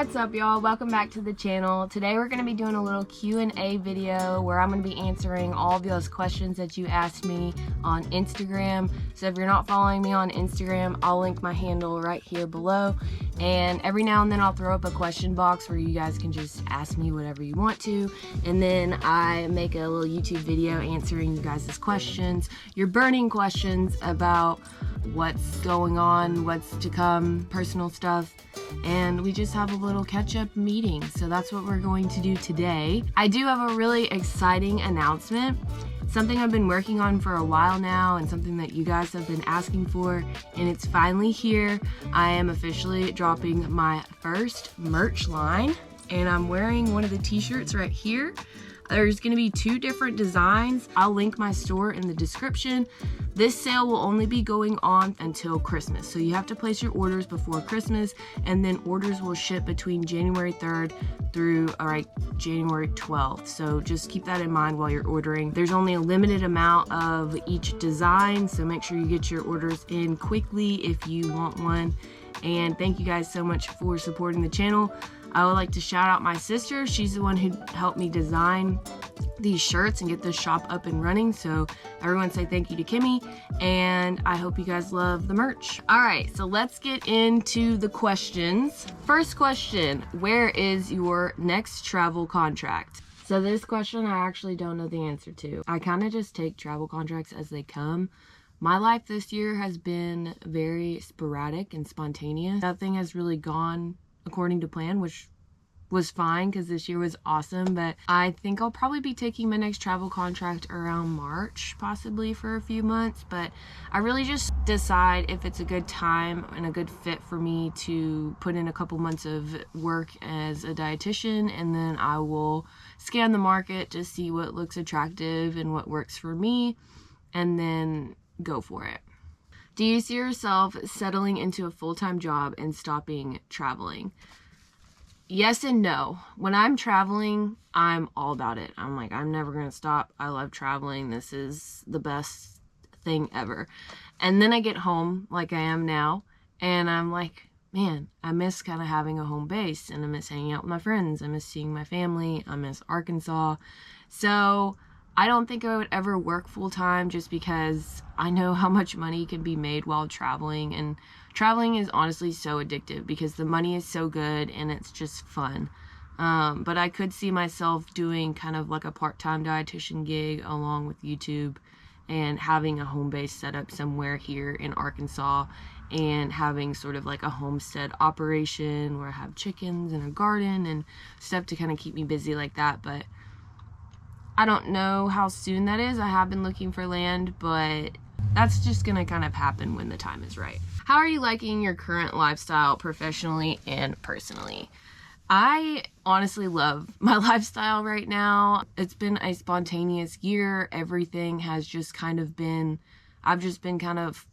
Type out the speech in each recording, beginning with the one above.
What's up, y'all? Welcome back to the channel. Today we're going to be doing a little Q&A video where I'm going to be answering all of those questions that you asked me on Instagram. So if you're not following me on Instagram, I'll link my handle right here below. And every now and then I'll throw up a question box where you guys can just ask me whatever you want to. And then I make a little YouTube video answering you guys' questions, your burning questions about what's going on, what's to come, personal stuff, and we just have a little catch-up meeting. So that's what we're going to do today. I do have a really exciting announcement, something I've been working on for a while now and something that you guys have been asking for, and it's finally here. I am officially dropping my first merch line, and I'm wearing one of the t-shirts right here. There's going to be 2 different designs. I'll link my store in the description. This sale will only be going on until Christmas. So you have to place your orders before Christmas, and then orders will ship between January 3rd through January 12th. So just keep that in mind while you're ordering. There's only a limited amount of each design, so make sure you get your orders in quickly if you want one. And thank you guys so much for supporting the channel. I would like to shout out my sister. She's the one who helped me design these shirts and get this shop up and running. So everyone say thank you to Kimmy, and I hope you guys love the merch. All right, so let's get into the questions. First question, where is your next travel contract? So this question I actually don't know the answer to. I kind of just take travel contracts as they come. My life this year has been very sporadic and spontaneous. Nothing has really gone according to plan, which was fine because this year was awesome. But I think I'll probably be taking my next travel contract around March, possibly for a few months. But I really just decide if it's a good time and a good fit for me to put in a couple months of work as a dietitian, and then I will scan the market to see what looks attractive and what works for me, and then go for it. Do you see yourself settling into a full-time job and stopping traveling? Yes and no. When I'm traveling, I'm all about it. I'm like, I'm never going to stop. I love traveling. This is the best thing ever. And then I get home like I am now, and I'm like, man, I miss kind of having a home base, and I miss hanging out with my friends. I miss seeing my family. I miss Arkansas. So I don't think I would ever work full-time just because I know how much money can be made while traveling, and traveling is honestly so addictive because the money is so good and it's just fun. But I could see myself doing kind of like a part-time dietitian gig along with YouTube, and having a home base set up somewhere here in Arkansas, and having sort of like a homestead operation where I have chickens and a garden and stuff to kind of keep me busy like that. But I don't know how soon that is. I have been looking for land, but that's just gonna kind of happen when the time is right. How are you liking your current lifestyle professionally and personally? I honestly love my lifestyle right now. It's been a spontaneous year. Everything has just kind of been, I've just been kind of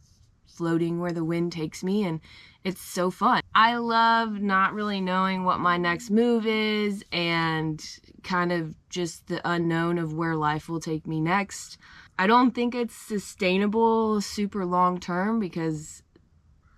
floating where the wind takes me, and it's so fun. I love not really knowing what my next move is, and kind of just the unknown of where life will take me next. I don't think it's sustainable super long term because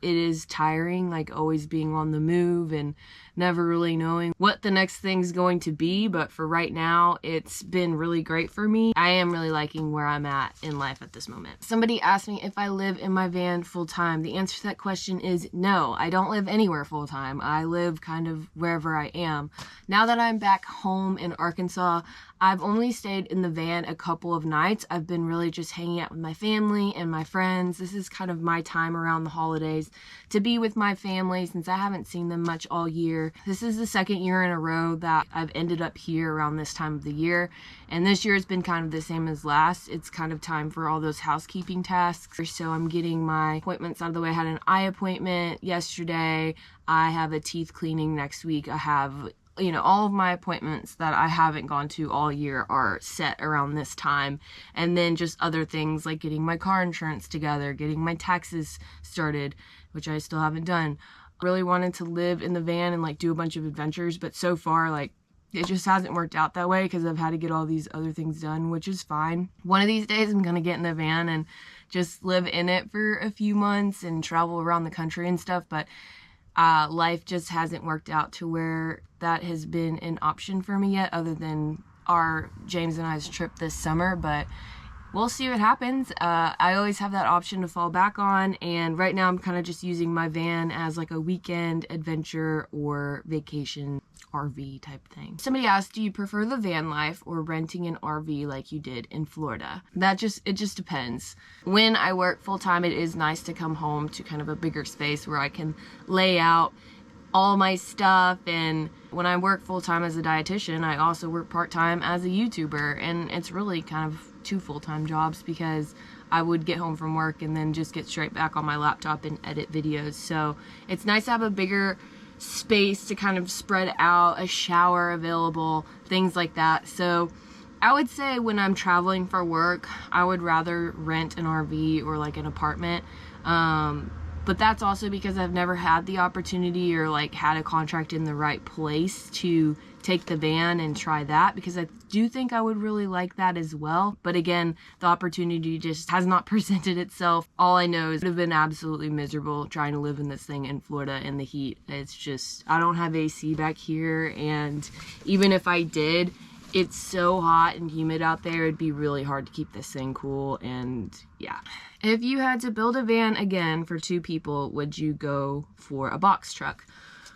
it is tiring, like always being on the move and never really knowing what the next thing's going to be. But for right now, it's been really great for me. I am really liking where I'm at in life at this moment. Somebody asked me if I live in my van full time. The answer to that question is no. I don't live anywhere full time. I live kind of wherever I am. Now that I'm back home in Arkansas, I've only stayed in the van a couple of nights. I've been really just hanging out with my family and my friends. This is kind of my time around the holidays to be with my family since I haven't seen them much all year. This is the second year in a row that I've ended up here around this time of the year. And this year has been kind of the same as last. It's kind of time for all those housekeeping tasks. So I'm getting my appointments out of the way. I had an eye appointment yesterday. I have a teeth cleaning next week. I have, you know, all of my appointments that I haven't gone to all year are set around this time. And then just other things like getting my car insurance together, getting my taxes started, which I still haven't done. Really wanted to live in the van and like do a bunch of adventures, but so far like it just hasn't worked out that way because I've had to get all these other things done, which is fine. One of these days I'm gonna get in the van and just live in it for a few months and travel around the country and stuff, but life just hasn't worked out to where that has been an option for me yet, other than our James and I's trip this summer, but we'll see what happens. I always have that option to fall back on, and right now I'm kind of just using my van as like a weekend adventure or vacation RV type thing. Somebody asked, do you prefer the van life or renting an RV like you did in Florida? It just depends. When I work full time, it is nice to come home to kind of a bigger space where I can lay out all my stuff. And when I work full time as a dietitian, I also work part time as a YouTuber, and it's really kind of 2 full-time jobs because I would get home from work and then just get straight back on my laptop and edit videos. So it's nice to have a bigger space to kind of spread out, a shower available, things like that. So I would say when I'm traveling for work, I would rather rent an RV or like an apartment. But that's also because I've never had the opportunity or like had a contract in the right place to take the van and try that, because I do think I would really like that as well. But again, the opportunity just has not presented itself. All I know is it would have been absolutely miserable trying to live in this thing in Florida in the heat. It's just, I don't have AC back here, and even if I did, it's so hot and humid out there, it'd be really hard to keep this thing cool. And yeah. If you had to build a van again for 2 people, would you go for a box truck?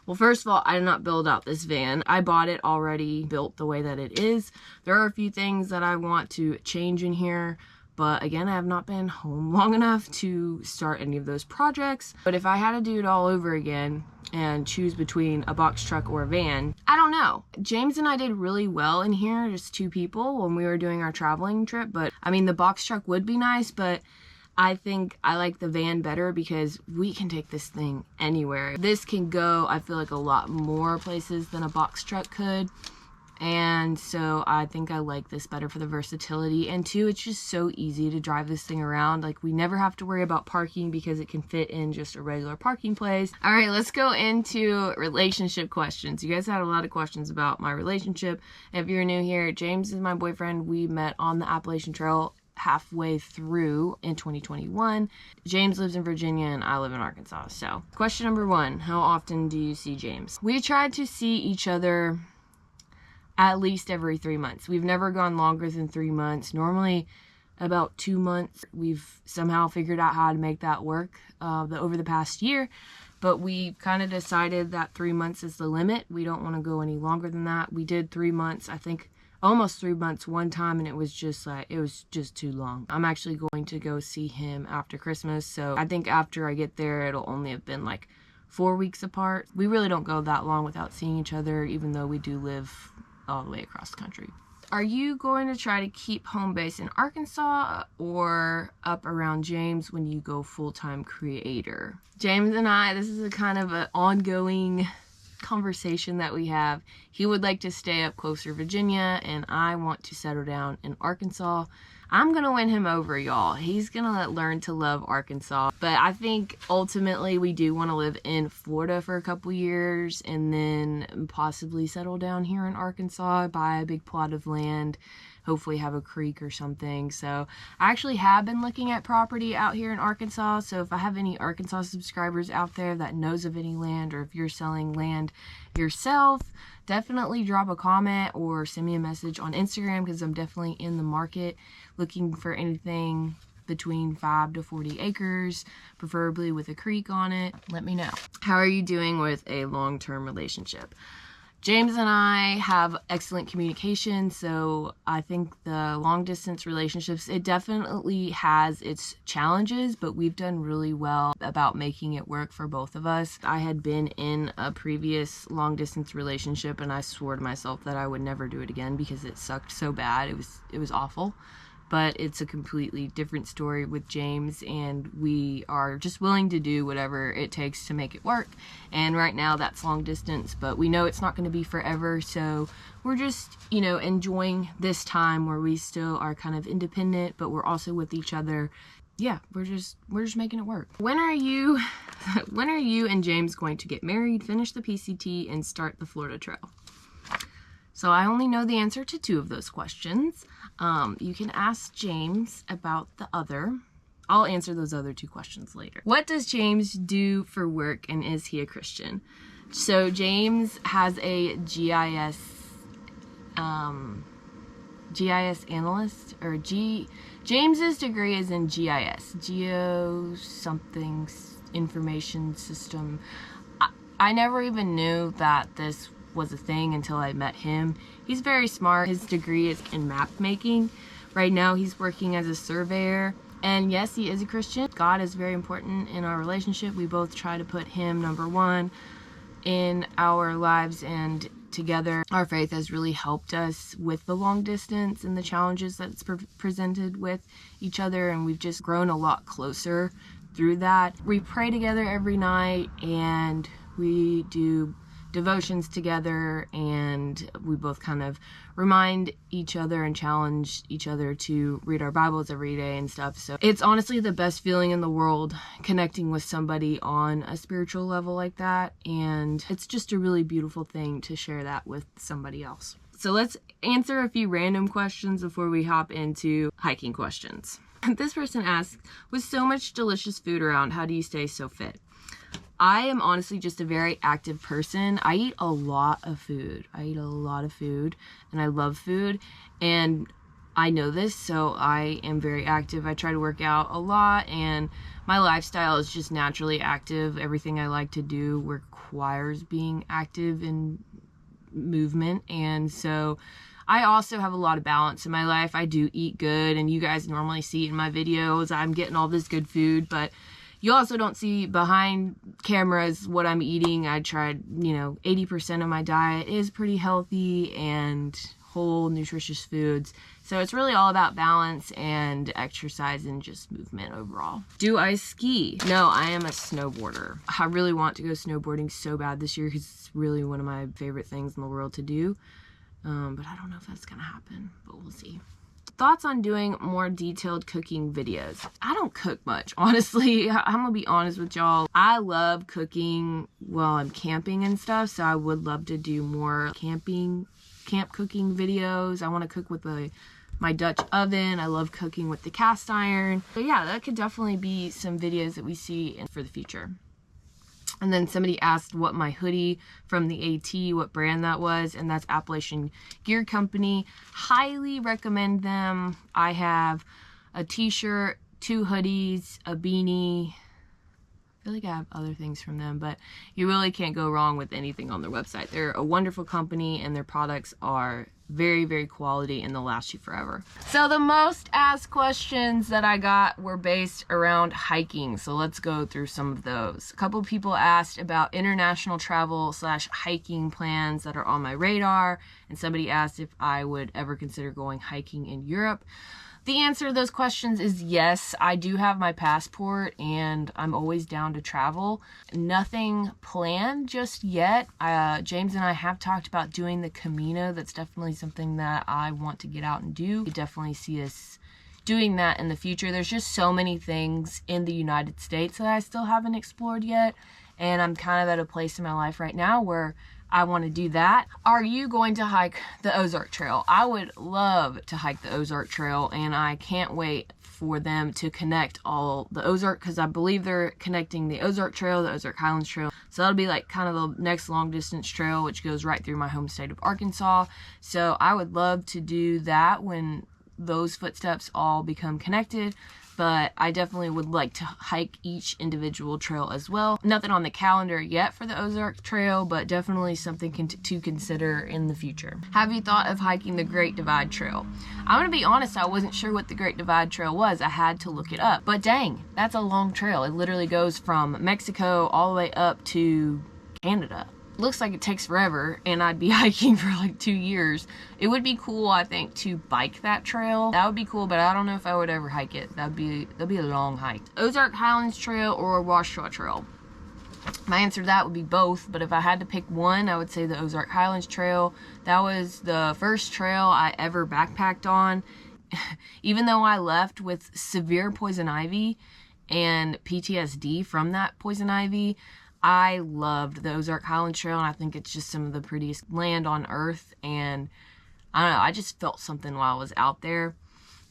Well, first of all, I did not build out this van. I bought it already built the way that it is. There are a few things that I want to change in here, but again, I have not been home long enough to start any of those projects. But if I had to do it all over again and choose between a box truck or a van, I don't know. James and I did really well in here, just 2 people, when we were doing our traveling trip. But I mean, the box truck would be nice, but I think I like the van better because we can take this thing anywhere. This can go, I feel like, a lot more places than a box truck could. And so I think I like this better for the versatility. And 2, it's just so easy to drive this thing around. Like, we never have to worry about parking because it can fit in just a regular parking place. All right, let's go into relationship questions. You guys had a lot of questions about my relationship. If you're new here, James is my boyfriend. We met on the Appalachian Trail halfway through in 2021. James lives in Virginia and I live in Arkansas. So question number 1, how often do you see James? We try to see each other at least every 3 months. We've never gone longer than 3 months. Normally about 2 months. We've somehow figured out how to make that work over the past year, but we kind of decided that 3 months is the limit. We don't want to go any longer than that. We did 3 months, I think almost 3 months one time, and it was just too long. I'm actually going to go see him after Christmas, so I think after I get there, it'll only have been like 4 weeks apart. We really don't go that long without seeing each other, even though we do live all the way across the country. Are you going to try to keep home base in Arkansas or up around James when you go full-time creator? James and I, this is a kind of an ongoing conversation that we have. He would like to stay up closer Virginia, and I want to settle down in Arkansas. I'm gonna win him over, y'all. He's gonna learn to love Arkansas, but I think ultimately we do want to live in Florida for a couple years and then possibly settle down here in Arkansas, buy a big plot of land, hopefully have a creek or something. So I actually have been looking at property out here in Arkansas. So if I have any Arkansas subscribers out there that knows of any land, or if you're selling land yourself, definitely drop a comment or send me a message on Instagram, because I'm definitely in the market looking for anything between 5 to 40 acres, preferably with a creek on it. Let me know. How are you doing with a long-term relationship? James and I have excellent communication, so I think the long-distance relationships, it definitely has its challenges, but we've done really well about making it work for both of us. I had been in a previous long-distance relationship, and I swore to myself that I would never do it again because it sucked so bad. It was awful. But it's a completely different story with James, and we are just willing to do whatever it takes to make it work. And right now that's long distance, but we know it's not going to be forever, so we're just, enjoying this time where we still are kind of independent, but we're also with each other. Yeah, we're just making it work. When are you and James going to get married, finish the PCT, and start the Florida Trail? So I only know the answer to 2 of those questions. You can ask James about the other. I'll answer those other 2 questions later. What does James do for work, and is he a Christian? So James has a GIS analyst, or James's degree is in GIS, Geo something information system. I never even knew that this was a thing until I met him. He's very smart. His degree is in map making. Right now he's working as a surveyor. And yes, he is a Christian. God is very important in our relationship. We both try to put him number 1 in our lives, and together our faith has really helped us with the long distance and the challenges that's presented with each other, and we've just grown a lot closer through that. We pray together every night, and we do devotions together, and we both kind of remind each other and challenge each other to read our Bibles every day and stuff. So it's honestly the best feeling in the world, connecting with somebody on a spiritual level like that, and it's just a really beautiful thing to share that with somebody else. So let's answer a few random questions before we hop into hiking questions. This person asks, with so much delicious food around, how do you stay so fit? I am honestly just a very active person. I eat a lot of food. And I love food, and I know this, so I am very active. I try to work out a lot, and my lifestyle is just naturally active. Everything I like to do requires being active in movement, and so I also have a lot of balance in my life. I do eat good, and you guys normally see in my videos I'm getting all this good food, but you also don't see behind cameras what I'm eating. I tried, 80% of my diet is pretty healthy and whole, nutritious foods. So it's really all about balance and exercise and just movement overall. Do I ski? No, I am a snowboarder. I really want to go snowboarding so bad this year because it's really one of my favorite things in the world to do. But I don't know if that's gonna happen, but we'll see. Thoughts on doing more detailed cooking videos? I don't cook much, honestly. I'm gonna be honest with y'all. I love cooking while I'm camping and stuff, so I would love to do more camp cooking videos. I want to cook with my Dutch oven. I love cooking with the cast iron. So yeah, that could definitely be some videos that we see for the future. And then somebody asked what my hoodie from the AT, what brand that was, and that's Appalachian Gear Company. Highly recommend them. I have a t-shirt, 2 hoodies, a beanie. I feel like I have other things from them, but you really can't go wrong with anything on their website. They're a wonderful company, and their products are very, very quality, and they'll last you forever. So the most asked questions that I got were based around hiking, so let's go through some of those. A couple people asked about international travel / hiking plans that are on my radar, and somebody asked if I would ever consider going hiking in Europe. The answer to those questions is yes. I do have my passport, and I'm always down to travel. Nothing planned just yet. James and I have talked about doing the Camino. That's definitely something that I want to get out and do. You definitely see us doing that in the future. There's just so many things in the United States that I still haven't explored yet, and I'm kind of at a place in my life right now where I want to do that. Are you going to hike the Ozark Trail? I would love to hike the Ozark Trail, and I can't wait for them to connect all the Ozark, because I believe they're connecting the Ozark Trail, the Ozark Highlands Trail. So that'll be like kind of the next long distance trail, which goes right through my home state of Arkansas. So I would love to do that when those footsteps all become connected. But I definitely would like to hike each individual trail as well. Nothing on the calendar yet for the Ozark Trail, but definitely something to consider in the future. Have you thought of hiking the Great Divide Trail? I'm gonna be honest, I wasn't sure what the Great Divide Trail was. I had to look it up. But dang, that's a long trail. It literally goes from Mexico all the way up to Canada. Looks like it takes forever, and I'd be hiking for like 2 years. It would be cool, I think, to bike that trail. That would be cool, but I don't know if I would ever hike it. That'd be a long hike. Ozark Highlands Trail or Washoe Trail? My answer to that would be both, but if I had to pick one, I would say the Ozark Highlands Trail. That was the first trail I ever backpacked on. Even though I left with severe poison ivy and PTSD from that poison ivy, I loved the Ozark Highlands Trail, and I think it's just some of the prettiest land on earth, and I don't know, I just felt something while I was out there.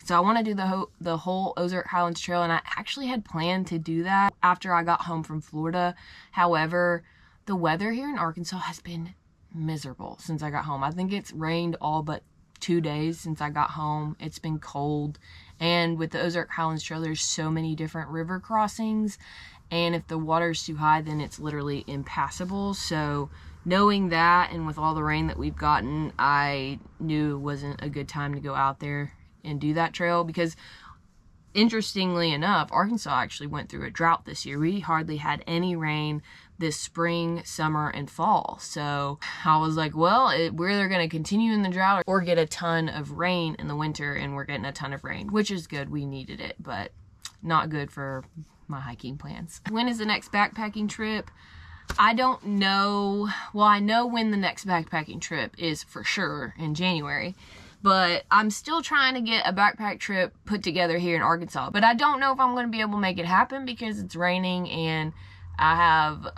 So I want to do the whole Ozark Highlands Trail, and I actually had planned to do that after I got home from Florida. However, the weather here in Arkansas has been miserable since I got home. I think it's rained all but 2 days since I got home. It's been cold, and with the Ozark Highlands Trail, there's so many different river crossings, and if the water's too high, then it's literally impassable. So knowing that, and with all the rain that we've gotten, I knew it wasn't a good time to go out there and do that trail, because interestingly enough, Arkansas actually went through a drought this year. We hardly had any rain this spring, summer, and fall. So I was like, well, we're either going to continue in the drought or get a ton of rain in the winter, and we're getting a ton of rain, which is good. We needed it, but not good for my hiking plans. When is the next backpacking trip? I don't know. Well, I know when the next backpacking trip is for sure, in January. But I'm still trying to get a backpack trip put together here in Arkansas. But I don't know if I'm going to be able to make it happen because it's raining and I have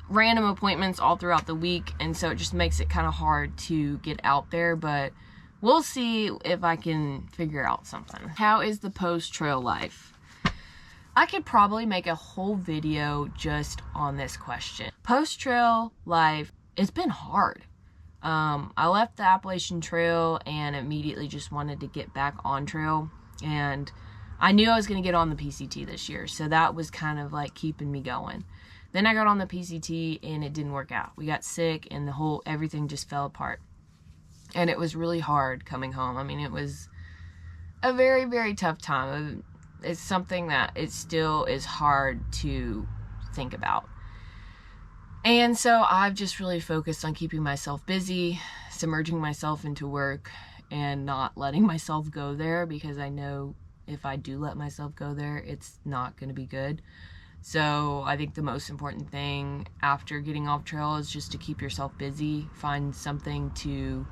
random appointments all throughout the week. And so it just makes it kind of hard to get out there. But we'll see if I can figure out something. How is the post-trail life? I could probably make a whole video just on this question. Post-trail life, it's been hard. I left the Appalachian Trail and immediately just wanted to get back on trail, and I knew I was going to get on the PCT this year, so that was kind of like keeping me going. Then I got on the PCT and it didn't work out. We got sick and everything just fell apart, and it was really hard coming home. I mean, it was a very, very tough time. It's something that it still is hard to think about. And so I've just really focused on keeping myself busy, submerging myself into work, and not letting myself go there, because I know if I do let myself go there, it's not going to be good. So I think the most important thing after getting off trail is just to keep yourself busy, find something to,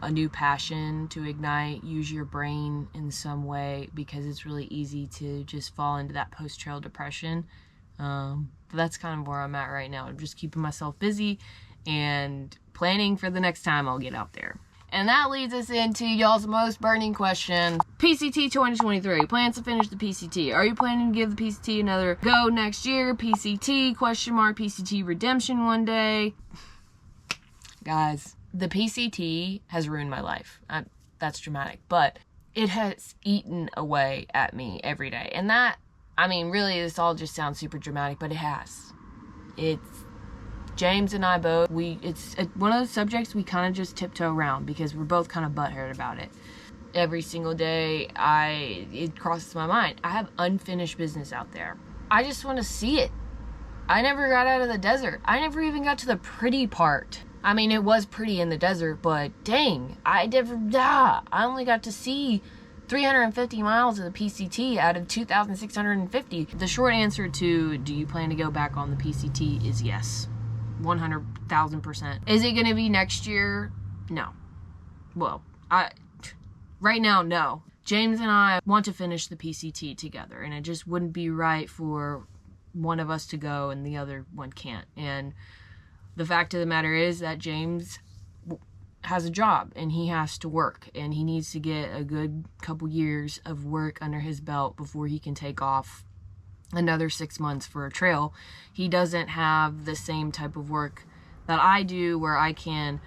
a new passion to ignite, use your brain in some way, because it's really easy to just fall into that post-trail depression. But that's kind of where I'm at right now. I'm just keeping myself busy and planning for the next time I'll get out there. And that leads us into y'all's most burning question. PCT 2023. Plans to finish the PCT. Are you planning to give the PCT another go next year? PCT, ? PCT redemption one day. Guys, the PCT has ruined my life. That's dramatic. But it has eaten away at me every day. And that, I mean, really, this all just sounds super dramatic, but it has. It's James and I both, it's one of those subjects we kind of just tiptoe around because we're both kind of butthurt about it. Every single day, it crosses my mind. I have unfinished business out there. I just want to see it. I never got out of the desert. I never even got to the pretty part. I mean, it was pretty in the desert, but dang, I only got to see 350 miles of the PCT out of 2,650. The short answer to do you plan to go back on the PCT is yes. 100,000%. Is it going to be next year? No. Well, right now, no. James and I want to finish the PCT together, and it just wouldn't be right for one of us to go and the other one can't. And the fact of the matter is that James has a job and he has to work, and he needs to get a good couple years of work under his belt before he can take off another 6 months for a trail. He doesn't have the same type of work that I do, where I can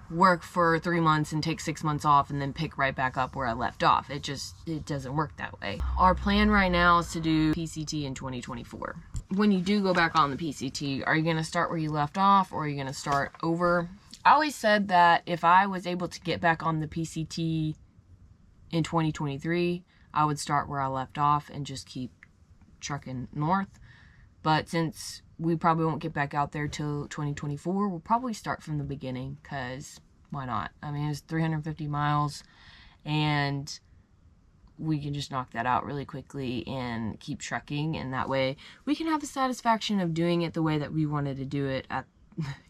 work for 3 months and take 6 months off and then pick right back up where I left off. It doesn't work that way. Our plan right now is to do PCT in 2024. When you do go back on the PCT, are you going to start where you left off, or are you going to start over? I always said that if I was able to get back on the PCT in 2023, I would start where I left off and just keep trucking north. But since we probably won't get back out there till 2024, we'll probably start from the beginning, because why not? I mean, it's 350 miles and we can just knock that out really quickly and keep trucking, and that way we can have the satisfaction of doing it the way that we wanted to do it at,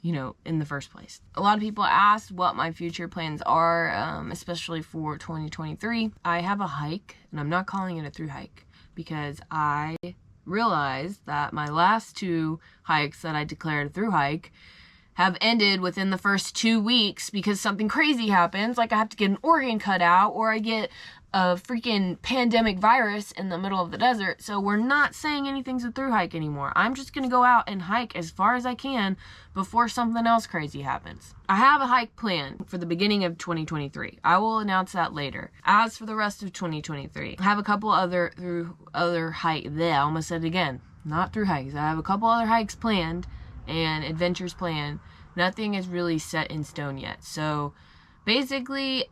in the first place. A lot of people ask what my future plans are, especially for 2023. I have a hike, and I'm not calling it a through hike, because I realized that my last 2 hikes that I declared a through hike have ended within the first 2 weeks because something crazy happens, like I have to get an organ cut out, or I get a freaking pandemic virus in the middle of the desert, so we're not saying anything's a through hike anymore. I'm just gonna go out and hike as far as I can before something else crazy happens. I have a hike planned for the beginning of 2023. I will announce that later. As for the rest of 2023, I have a couple other hike there. I almost said it again. Not through hikes. I have a couple other hikes planned and adventures planned. Nothing is really set in stone yet. So basically,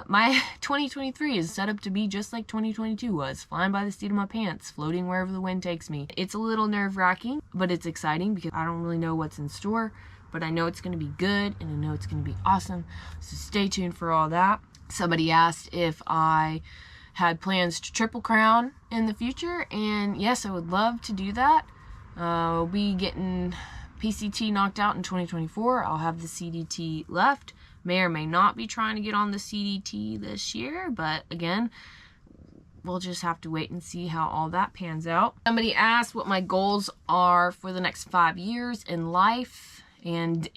my 2023 is set up to be just like 2022 was, flying by the seat of my pants, floating wherever the wind takes me. It's a little nerve-wracking, but it's exciting because I don't really know what's in store, but I know it's going to be good, and I know it's going to be awesome, so stay tuned for all that. Somebody asked if I had plans to Triple Crown in the future, and yes, I would love to do that. We'll be getting PCT knocked out in 2024. I'll have the CDT left. May or may not be trying to get on the CDT this year, but again, we'll just have to wait and see how all that pans out. Somebody asked what my goals are for the next 5 years in life and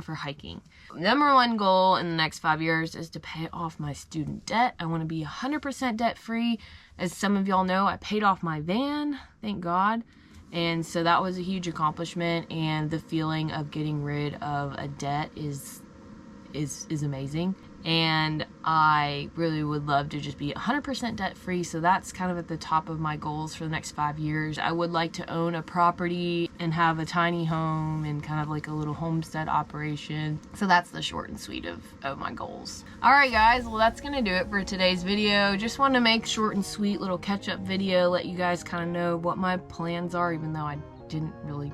for hiking. Number one goal in the next 5 years is to pay off my student debt. I want to be 100% debt free. As some of y'all know, I paid off my van, thank God. And so that was a huge accomplishment, and the feeling of getting rid of a debt is amazing, and I really would love to just be 100% debt free. So that's kind of at the top of my goals for the next 5 years. I would like to own a property and have a tiny home and kind of like a little homestead operation. So that's the short and sweet of my goals. Alright guys, well that's gonna do it for today's video. Just wanted to make short and sweet little catch-up video, let you guys kind of know what my plans are, even though I didn't really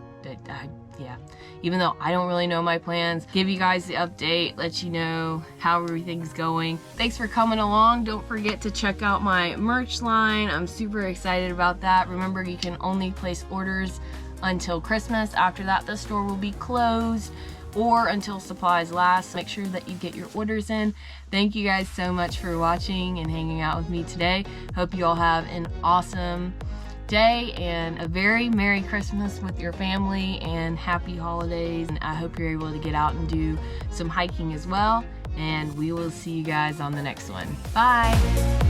even though I don't really know my plans. Give you guys the update, let you know how everything's going. Thanks for coming along. Don't forget to check out my merch line. I'm super excited about that. Remember, you can only place orders until Christmas. After that, the store will be closed, or until supplies last. Make sure that you get your orders in. Thank you guys so much for watching and hanging out with me today. Hope you all have an awesome day and a very Merry Christmas with your family, and happy holidays. And I hope you're able to get out and do some hiking as well, and we will see you guys on the next one. Bye.